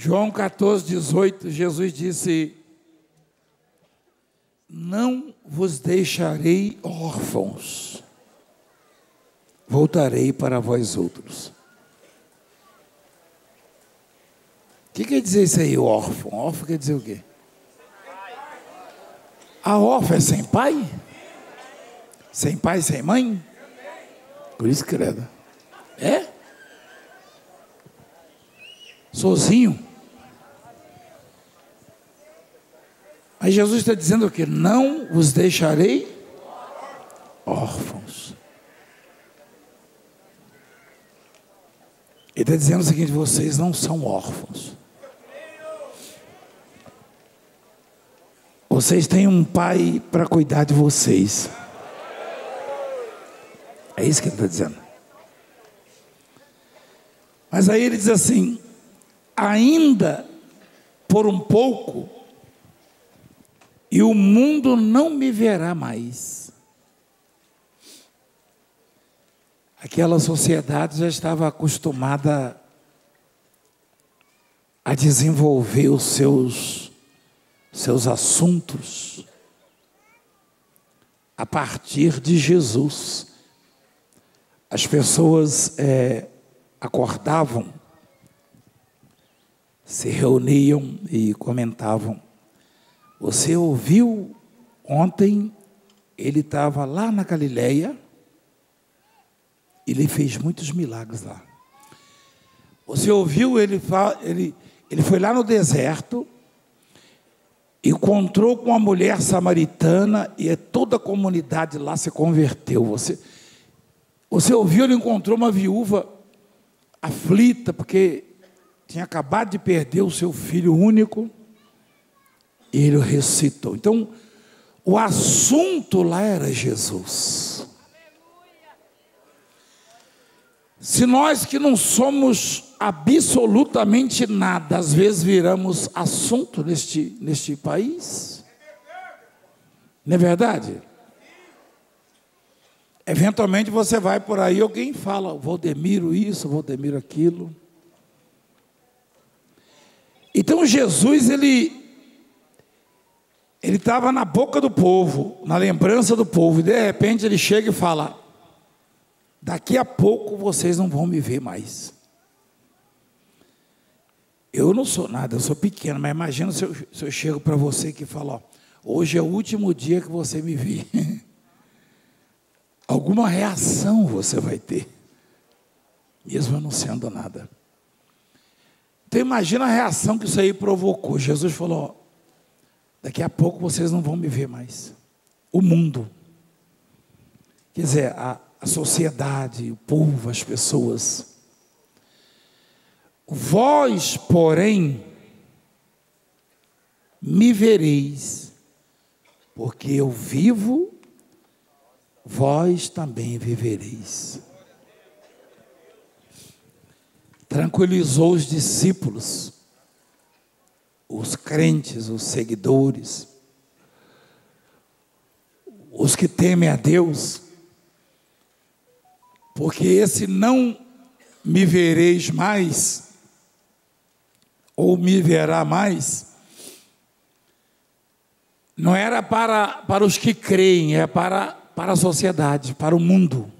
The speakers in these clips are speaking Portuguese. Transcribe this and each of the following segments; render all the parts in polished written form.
João 14:18, Jesus disse: não vos deixarei órfãos, voltarei para vós outros. O que quer dizer isso aí, órfão? Órfão quer dizer o quê? A órfã é sem pai? Sem pai, sem mãe? Por isso, credo. É? Sozinho? Mas Jesus está dizendo o quê? Não vos deixarei órfãos. Ele está dizendo o seguinte: vocês não são órfãos. Vocês têm um pai para cuidar de vocês. É isso que ele está dizendo. Mas aí ele diz assim: ainda por um pouco, e o mundo não me verá mais. Aquela sociedade já estava acostumada a desenvolver os seus assuntos a partir de Jesus. As pessoas acordavam, se reuniam e comentavam: você ouviu ontem, ele estava lá na Galileia, ele fez muitos milagres lá. Você ouviu, ele foi lá no deserto, encontrou com uma mulher samaritana e toda a comunidade lá se converteu. Você ouviu, ele encontrou uma viúva aflita, porque tinha acabado de perder o seu filho único, e ele o ressuscitou. Então, o assunto lá era Jesus. Se nós que não somos absolutamente nada, às vezes viramos assunto neste país, não é verdade? Eventualmente você vai por aí, alguém fala: Valdemiro isso, Valdemiro aquilo. Então Jesus, ele estava na boca do povo, na lembrança do povo, e de repente ele chega e fala: daqui a pouco vocês não vão me ver mais. Eu não sou nada, eu sou pequeno, mas imagina se eu chego para você que falo: ó, hoje é o último dia que você me vê. Alguma reação você vai ter, mesmo eu não sendo nada. Então imagina a reação que isso aí provocou. Jesus falou: ó, daqui a pouco vocês não vão me ver mais. O mundo, quer dizer, a sociedade, o povo, as pessoas. Vós, porém, me vereis, porque eu vivo, vós também vivereis. Tranquilizou os discípulos, os crentes, os seguidores, os que temem a Deus, porque esse não me vereis mais, ou me verá mais, não era para os que creem, é para a sociedade, para o mundo.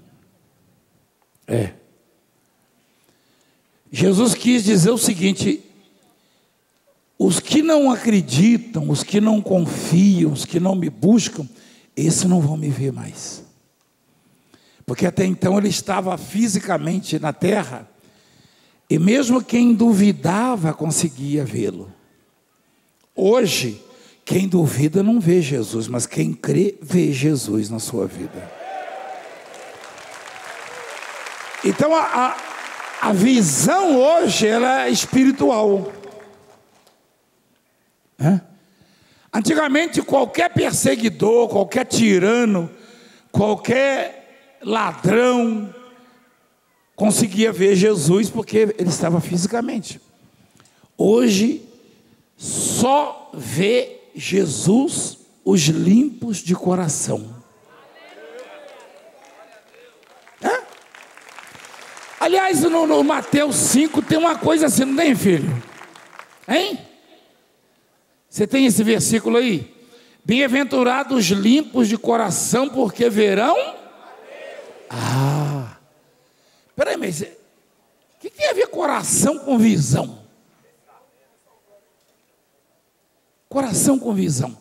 Jesus quis dizer o seguinte: os que não acreditam, os que não confiam, os que não me buscam, esses não vão me ver mais. Porque até então ele estava fisicamente na terra, e mesmo quem duvidava conseguia vê-lo. Hoje, quem duvida não vê Jesus, mas quem crê vê Jesus na sua vida. Então a visão hoje ela é espiritual. Antigamente qualquer perseguidor, qualquer tirano, qualquer ladrão conseguia ver Jesus porque ele estava fisicamente. Hoje só vê Jesus os limpos de coração. Aliás, no Mateus 5 tem uma coisa assim, não tem, filho? Hein? Você tem esse versículo aí? Bem-aventurados os limpos de coração, porque verão. Peraí, mas o que tem a ver coração com visão? Coração com visão.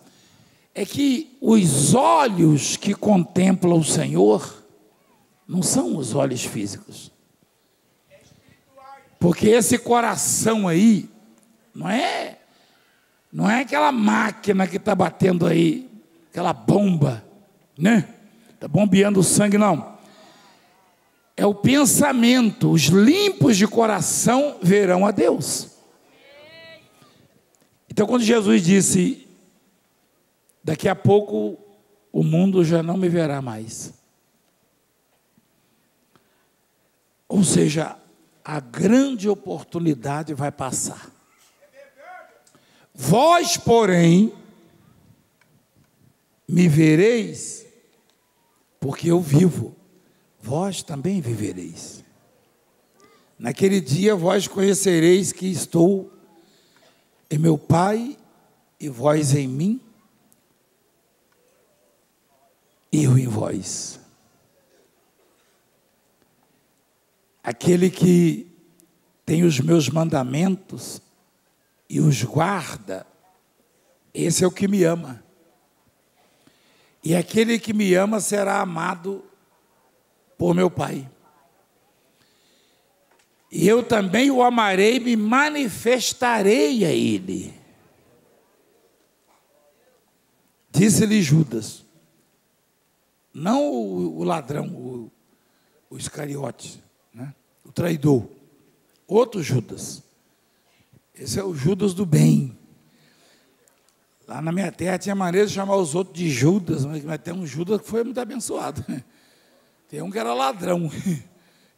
É que os olhos que contemplam o Senhor não são os olhos físicos. Porque esse coração aí não é aquela máquina que está batendo aí, aquela bomba, né? Está bombeando o sangue, não. É o pensamento. Os limpos de coração verão a Deus. Então, quando Jesus disse, daqui a pouco o mundo já não me verá mais. Ou seja, a grande oportunidade vai passar. Vós, porém, me vereis, porque eu vivo. Vós também vivereis. Naquele dia vós conhecereis que estou em meu Pai, e vós em mim, e eu em vós. Aquele que tem os meus mandamentos e os guarda, esse é o que me ama. E aquele que me ama será amado por meu Pai. E eu também o amarei e me manifestarei a ele. Disse-lhe Judas, não o ladrão, o Iscariote, né? O traidor, outro Judas. Esse é o Judas do bem. Lá na minha terra tinha maneira de chamar os outros de Judas, mas tem um Judas que foi muito abençoado. Tem um que era ladrão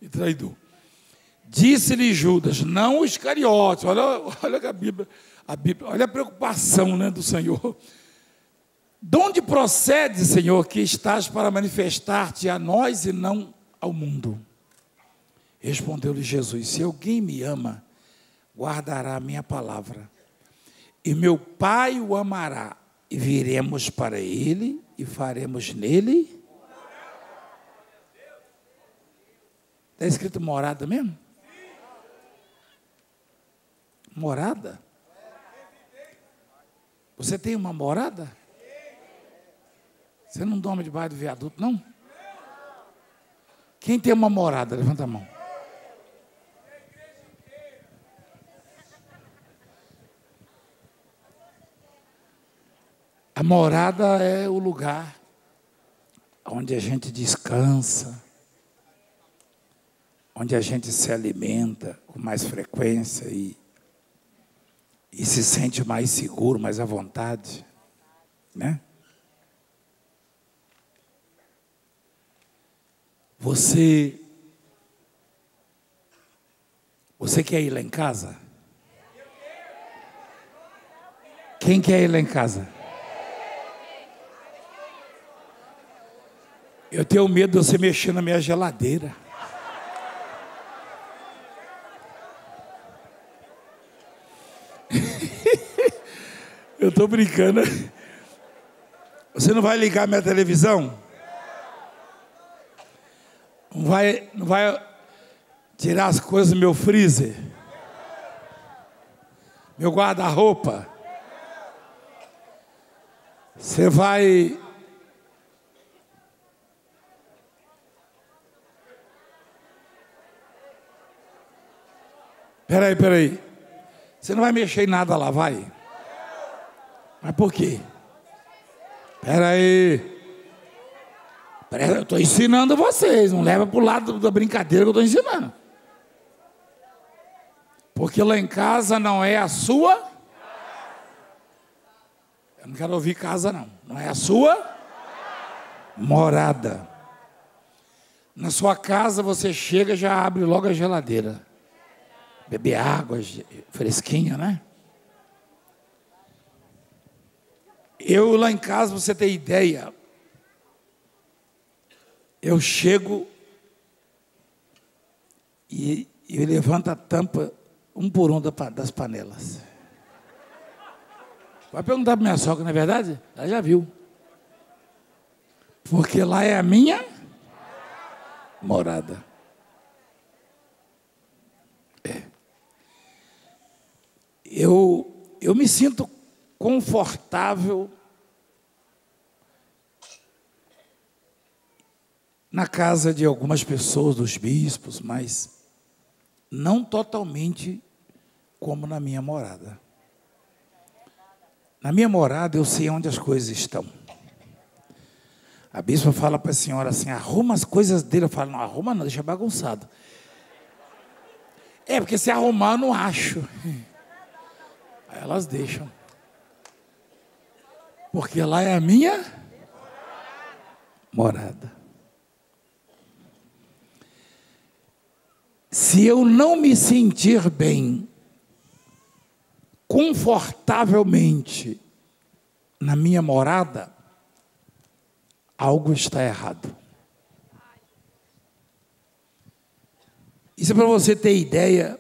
e traidor. Disse-lhe Judas, não o Iscariote. Olha que a Bíblia, olha a preocupação, né, do Senhor. De onde procede, Senhor, que estás para manifestar-te a nós e não ao mundo? Respondeu-lhe Jesus, se alguém me ama, guardará a minha palavra, e meu Pai o amará, e viremos para ele, e faremos nele. Está escrito morada mesmo? Morada? Você tem uma morada? Você não dorme debaixo do viaduto, não? Quem tem uma morada? Levanta a mão. A morada é o lugar onde a gente descansa, onde a gente se alimenta com mais frequência e se sente mais seguro, mais à vontade, né? Você quer ir lá em casa? Quem quer ir lá em casa? Eu tenho medo de você mexer na minha geladeira. Eu estou brincando. Você não vai ligar minha televisão? Não vai tirar as coisas do meu freezer? Meu guarda-roupa? Você vai... Peraí. Você não vai mexer em nada lá, vai? Mas por quê? Peraí, eu estou ensinando vocês, não leva para o lado da brincadeira que eu estou ensinando. Porque lá em casa não é a sua... Eu não quero ouvir casa, não. Não é a sua morada. Na sua casa você chega e já abre logo a geladeira. Beber água fresquinha, né? Eu lá em casa, você tem ideia, eu chego e levanto a tampa um por um das panelas. Vai perguntar para minha sogra, não é verdade? Ela já viu. Porque lá é a minha morada. Eu me sinto confortável na casa de algumas pessoas, dos bispos, mas não totalmente como na minha morada. Na minha morada eu sei onde as coisas estão. A bispa fala para a senhora assim, arruma as coisas dele. Eu falo, não, arruma não, deixa bagunçado. É, porque se arrumar eu não acho. Aí elas deixam. Porque lá é a minha morada. Se eu não me sentir bem, confortavelmente, na minha morada, algo está errado. Isso é para você ter ideia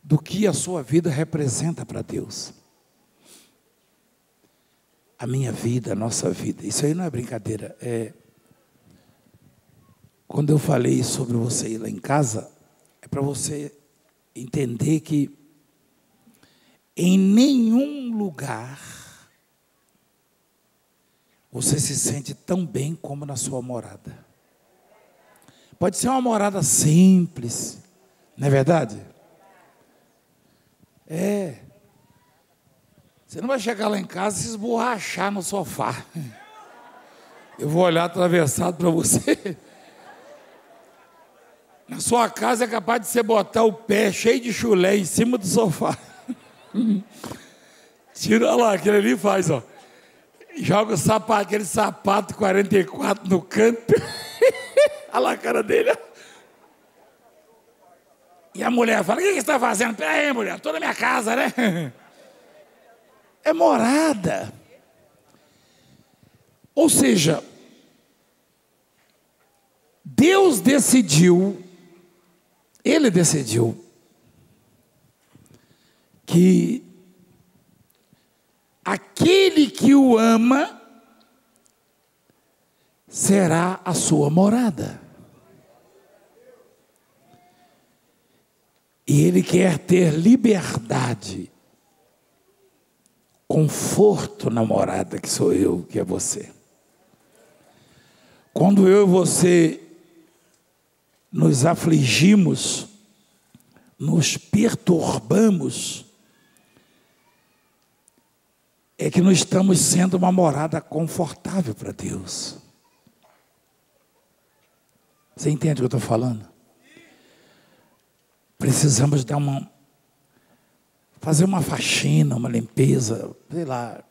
do que a sua vida representa para Deus. A minha vida, a nossa vida. Isso aí não é brincadeira. Quando eu falei sobre você ir lá em casa, é para você entender que em nenhum lugar você se sente tão bem como na sua morada. Pode ser uma morada simples, não é verdade? Você não vai chegar lá em casa e se esborrachar no sofá. Eu vou olhar atravessado para você. Na sua casa é capaz de você botar o pé cheio de chulé em cima do sofá. Tira lá, aquele ali faz, ó. Joga o sapato, aquele sapato 44 no canto. Olha lá a cara dele. E a mulher fala, o que você está fazendo? Peraí, mulher, estou na minha casa, né? É morada. Ou seja, Deus decidiu, Ele decidiu que aquele que o ama será a sua morada. E Ele quer ter liberdade, conforto na morada que sou eu, que é você. Quando eu e você nos afligimos, nos perturbamos, é que não estamos sendo uma morada confortável para Deus. Você entende o que eu estou falando? Precisamos fazer uma faxina, uma limpeza, sei lá,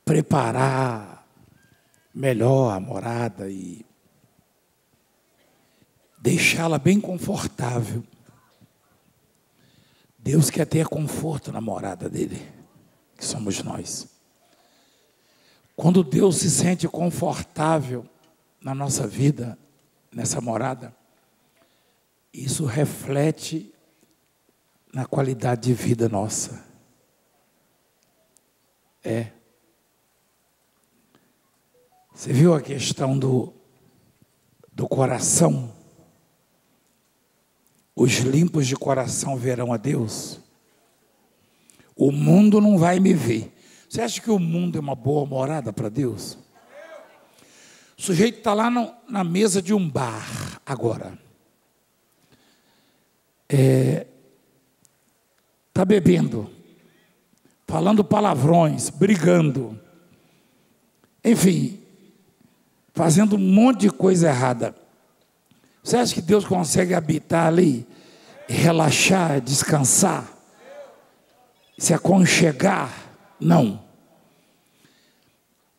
preparar melhor a morada e deixá-la bem confortável. Deus quer ter conforto na morada dele, que somos nós. Quando Deus se sente confortável na nossa vida, nessa morada, isso reflete na qualidade de vida nossa. Você viu a questão do coração? Os limpos de coração verão a Deus. O mundo não vai me ver. Você acha que o mundo é uma boa morada para Deus? O sujeito está lá na mesa de um bar agora. Está bebendo, falando palavrões, brigando, enfim, fazendo um monte de coisa errada. Você acha que Deus consegue habitar ali, relaxar, descansar, se aconchegar? Não.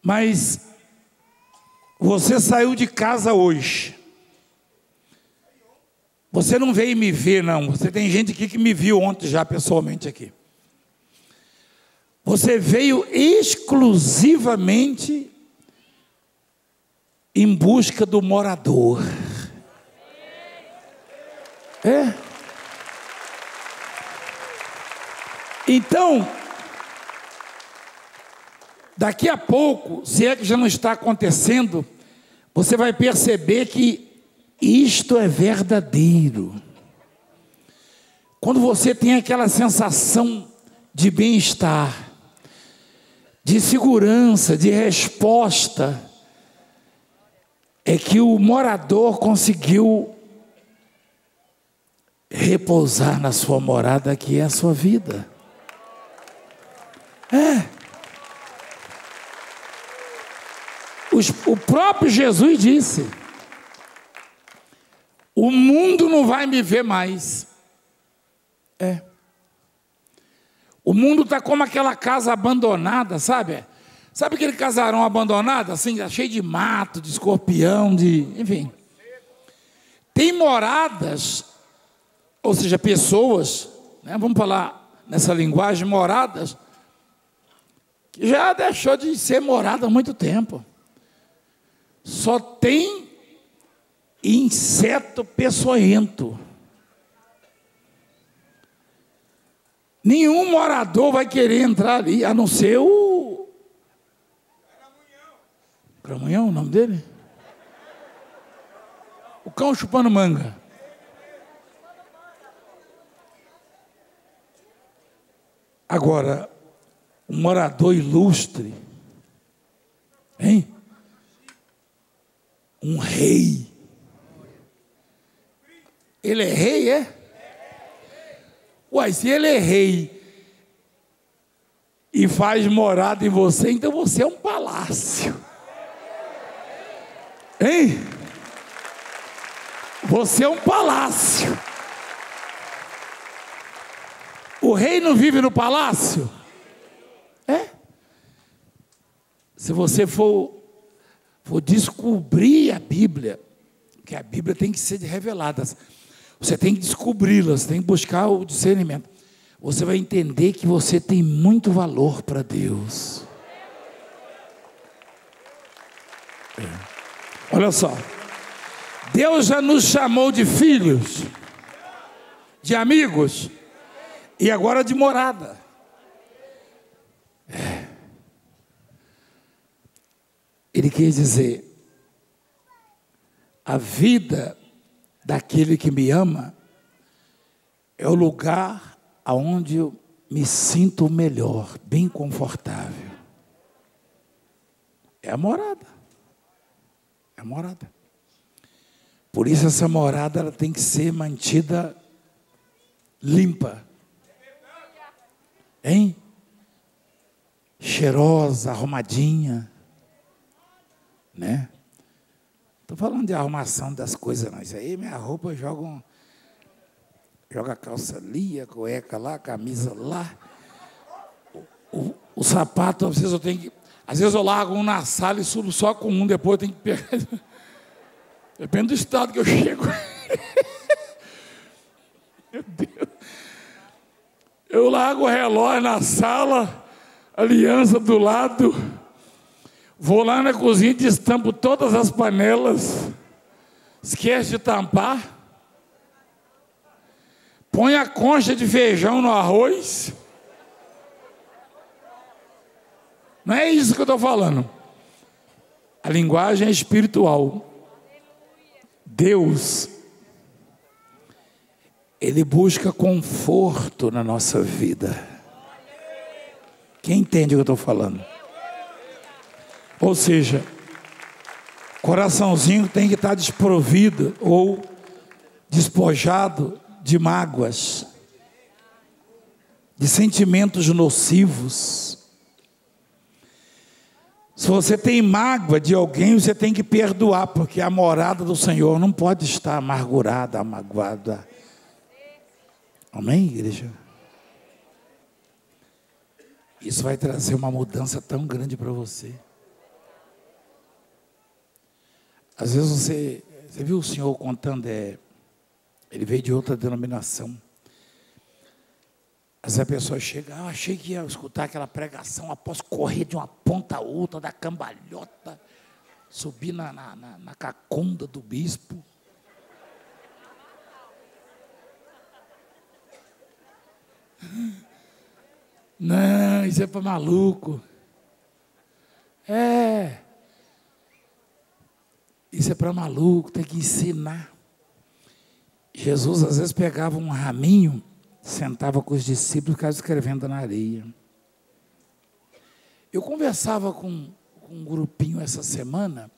Mas você saiu de casa hoje. Você não veio me ver, não. Você tem gente aqui que me viu ontem já pessoalmente aqui. Você veio exclusivamente em busca do morador. Então, Daqui a pouco, se é que já não está acontecendo, você vai perceber que isto é verdadeiro. Quando você tem aquela sensação de bem-estar, de segurança, de resposta, é que o morador conseguiu repousar na sua morada, que é a sua vida. O próprio Jesus disse: o mundo não vai me ver mais. O mundo está como aquela casa abandonada, sabe? Sabe aquele casarão abandonado, assim, cheio de mato, de escorpião, enfim. Tem moradas, ou seja, pessoas, né, vamos falar nessa linguagem, moradas, que já deixou de ser morada há muito tempo. Só tem inseto peçonhento. Nenhum morador vai querer entrar ali, a não ser o Cramunhão, o nome dele? O cão chupando manga. Agora, um morador ilustre, hein? Um rei. Ele é rei, é? Uai, se ele é rei e faz morada em você, então você é um palácio. Hein? Você é um palácio. O rei não vive no palácio? Se você for descobrir a Bíblia, que a Bíblia tem que ser revelada, você tem que descobri-la, você tem que buscar o discernimento. Você vai entender que você tem muito valor para Deus. Olha só, Deus já nos chamou de filhos, de amigos, e agora de morada. Ele quer dizer, a vida daquele que me ama é o lugar aonde eu me sinto melhor, bem confortável. É a morada. É a morada. Por isso essa morada ela tem que ser mantida limpa. Hein? Cheirosa, arrumadinha. Né? Estou falando de arrumação das coisas, não. Isso aí, minha roupa, joga a calça ali, a cueca lá, a camisa lá. O sapato, às vezes eu largo um na sala e subo só com um, depois eu tenho que pegar. Depende do estado que eu chego. Meu Deus. Eu largo o relógio na sala, aliança do lado. Vou lá na cozinha e destampo todas as panelas. Esquece de tampar. Põe a concha de feijão no arroz. Não é isso que eu estou falando. A linguagem é espiritual. Deus, Ele busca conforto na nossa vida. Quem entende o que eu estou falando? Ou seja, coraçãozinho tem que estar desprovido ou despojado de mágoas, de sentimentos nocivos. Se você tem mágoa de alguém, você tem que perdoar, porque a morada do Senhor não pode estar amargurada, amagoada. Amém, igreja? Isso vai trazer uma mudança tão grande para você. Às vezes você viu o senhor contando, ele veio de outra denominação. Às vezes a pessoa chega, achei que ia escutar aquela pregação, após correr de uma ponta a outra, da cambalhota, subir na cacunda do bispo. Não, isso é para maluco. É. Isso é para maluco, tem que ensinar. Jesus às vezes pegava um raminho, sentava com os discípulos e ficava escrevendo na areia. Eu conversava com um grupinho essa semana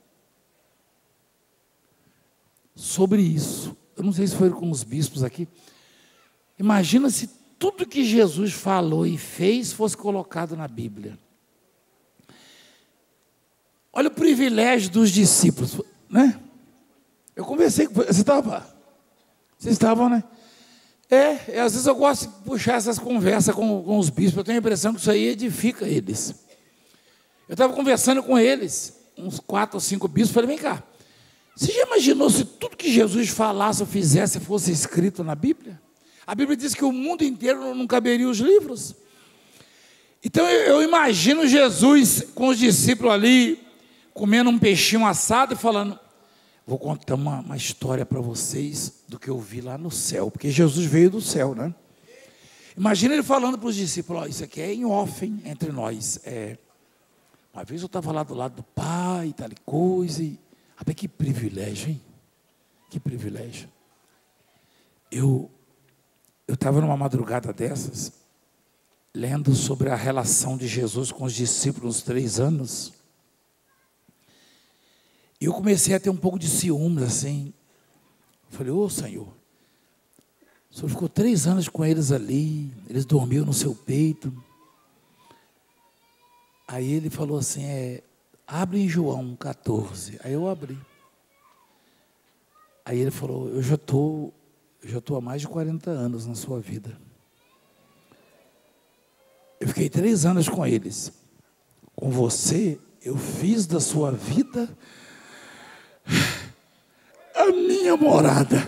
sobre isso. Eu não sei se foi com os bispos aqui. Imagina se tudo que Jesus falou e fez fosse colocado na Bíblia. Olha o privilégio dos discípulos, né? Eu conversei com você. Vocês estavam, né? Às vezes eu gosto de puxar essas conversas com os bispos. Eu tenho a impressão que isso aí edifica eles. Eu estava conversando com eles, uns 4 ou 5 bispos. Falei, vem cá, você já imaginou se tudo que Jesus falasse ou fizesse fosse escrito na Bíblia? A Bíblia diz que o mundo inteiro não caberia os livros. Então eu imagino Jesus com os discípulos ali, comendo um peixinho assado e falando, vou contar uma história para vocês do que eu vi lá no céu, porque Jesus veio do céu, né? Imagina ele falando para os discípulos, isso aqui é em off, hein, entre nós. Uma vez eu estava lá do lado do Pai, tal coisa, e que privilégio, hein? Que privilégio. Eu estava numa madrugada dessas, lendo sobre a relação de Jesus com os discípulos nos 3 anos, e eu comecei a ter um pouco de ciúmes, assim. Falei, Senhor, o Senhor ficou 3 anos com eles ali, eles dormiam no seu peito. Aí ele falou assim, abre em João 14. Aí eu abri. Aí ele falou, eu já estou há mais de 40 anos na sua vida. Eu fiquei 3 anos com eles. Com você, eu fiz da sua vida a minha morada.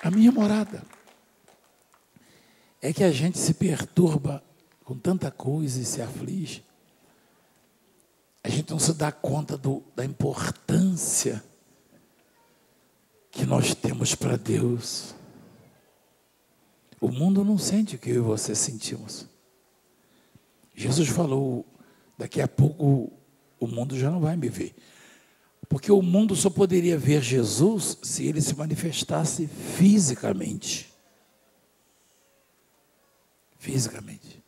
A minha morada. É que a gente se perturba com tanta coisa e se aflige. A gente não se dá conta da importância que nós temos para Deus. O mundo não sente o que eu e você sentimos. Jesus falou, daqui a pouco o mundo já não vai me ver. Porque o mundo só poderia ver Jesus se ele se manifestasse fisicamente. Fisicamente.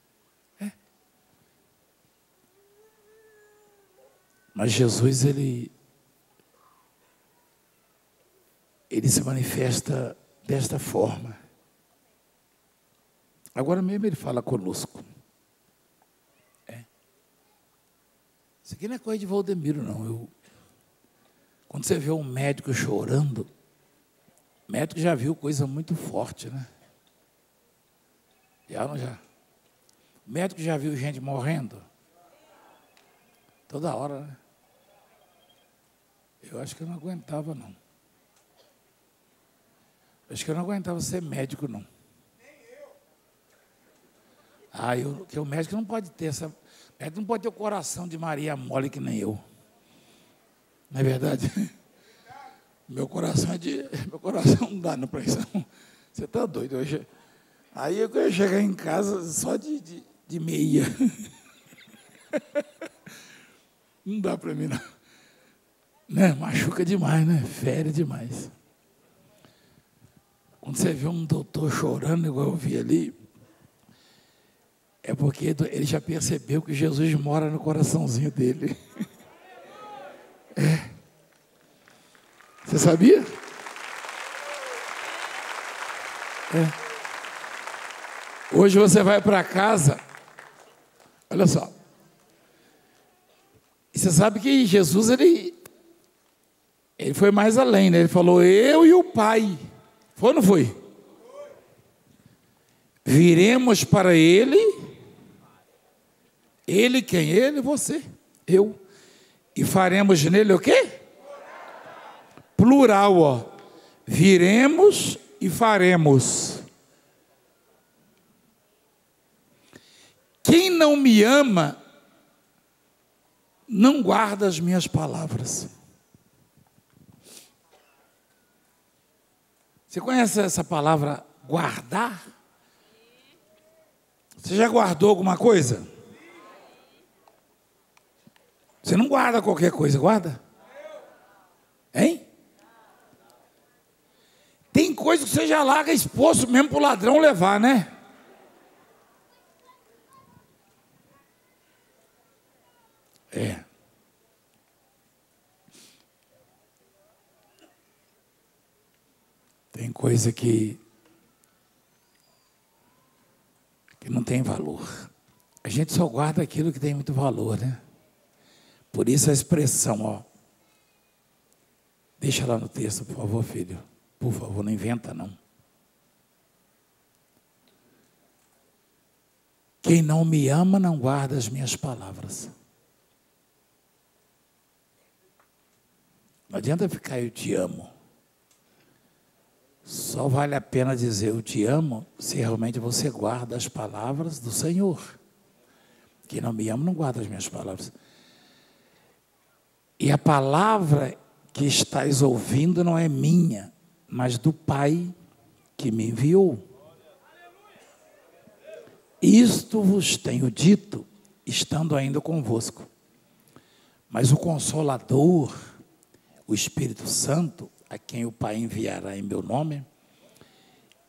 Mas Jesus, ele se manifesta desta forma. Agora mesmo ele fala conosco. Isso aqui não é coisa de Valdemiro, não. Quando você vê um médico chorando, o médico já viu coisa muito forte, né? Já ou não já? O médico já viu gente morrendo? Toda hora, né? Eu acho que eu não aguentava, não. Acho que eu não aguentava ser médico, não. Que o médico não pode ter essa... O médico não pode ter o coração de Maria mole que nem eu. Não é verdade? Meu coração não dá para isso. Você está doido hoje. Aí eu ia chegar em casa só de meia. Não dá para mim, não. Né? Machuca demais, né? Fere demais. Quando você vê um doutor chorando, igual eu vi ali, é porque ele já percebeu que Jesus mora no coraçãozinho dele. Você sabia? Hoje você vai para casa, olha só. E você sabe que Jesus, ele foi mais além, né? Ele falou, eu e o Pai. Foi ou não foi? Viremos para Ele. Ele quem? Ele, você, eu. E faremos nele o quê? Plural, ó. Viremos e faremos. Quem não me ama, não guarda as minhas palavras. Você conhece essa palavra guardar? Você já guardou alguma coisa? Você não guarda qualquer coisa, guarda? Hein? Tem coisa que você já larga exposto mesmo para o ladrão levar, né? É. Tem coisa que não tem valor. A gente só guarda aquilo que tem muito valor, né? Por isso a expressão, ó. Deixa lá no texto, por favor, filho. Por favor, não inventa, não. Quem não me ama não guarda as minhas palavras. Não adianta ficar eu te amo. Só vale a pena dizer eu te amo se realmente você guarda as palavras do Senhor. Quem não me ama não guarda as minhas palavras. E a palavra que estáis ouvindo não é minha, mas do Pai que me enviou. Isto vos tenho dito, estando ainda convosco. Mas o Consolador, o Espírito Santo, a quem o Pai enviará em meu nome,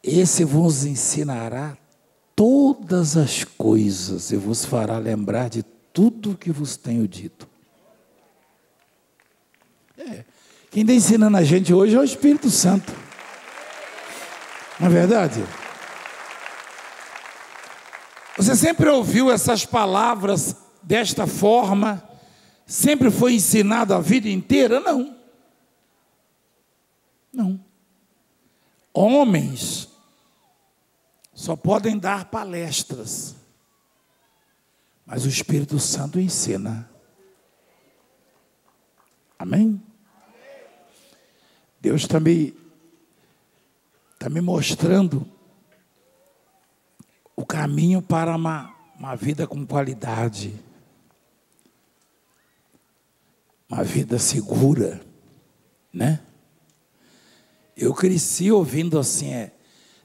esse vos ensinará todas as coisas e vos fará lembrar de tudo o que vos tenho dito. Quem está ensinando a gente hoje é o Espírito Santo. Não é verdade? Você sempre ouviu essas palavras desta forma? Sempre foi ensinado a vida inteira? Não. Não. Homens só podem dar palestras, mas o Espírito Santo ensina. Amém? Deus está me mostrando o caminho para uma vida com qualidade, uma vida segura, né? Eu cresci ouvindo assim,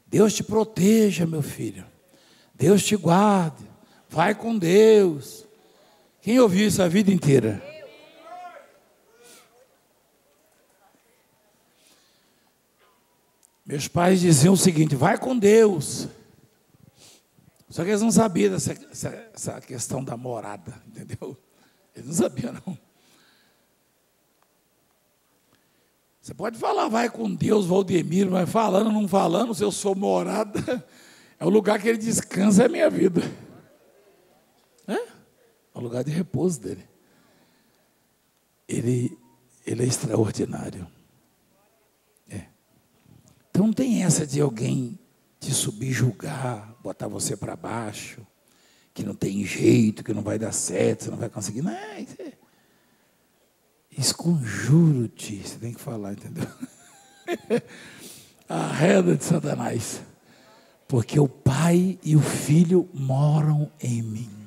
Deus te proteja, meu filho, Deus te guarde, vai com Deus. Quem ouviu isso a vida inteira? Meus pais diziam o seguinte, vai com Deus. Só que eles não sabiam essa questão da morada, entendeu? Eles não sabiam, não. Você pode falar, vai com Deus, Valdemiro, mas falando, não falando, se eu sou morada, é o lugar que ele descansa, é a minha vida. É o lugar de repouso dele. Ele é extraordinário. Então não tem essa de alguém te subjugar, botar você para baixo, que não tem jeito, que não vai dar certo, você não vai conseguir. Não, esconjuro-te, você tem que falar, entendeu? Arreda de Satanás, porque o Pai e o Filho moram em mim.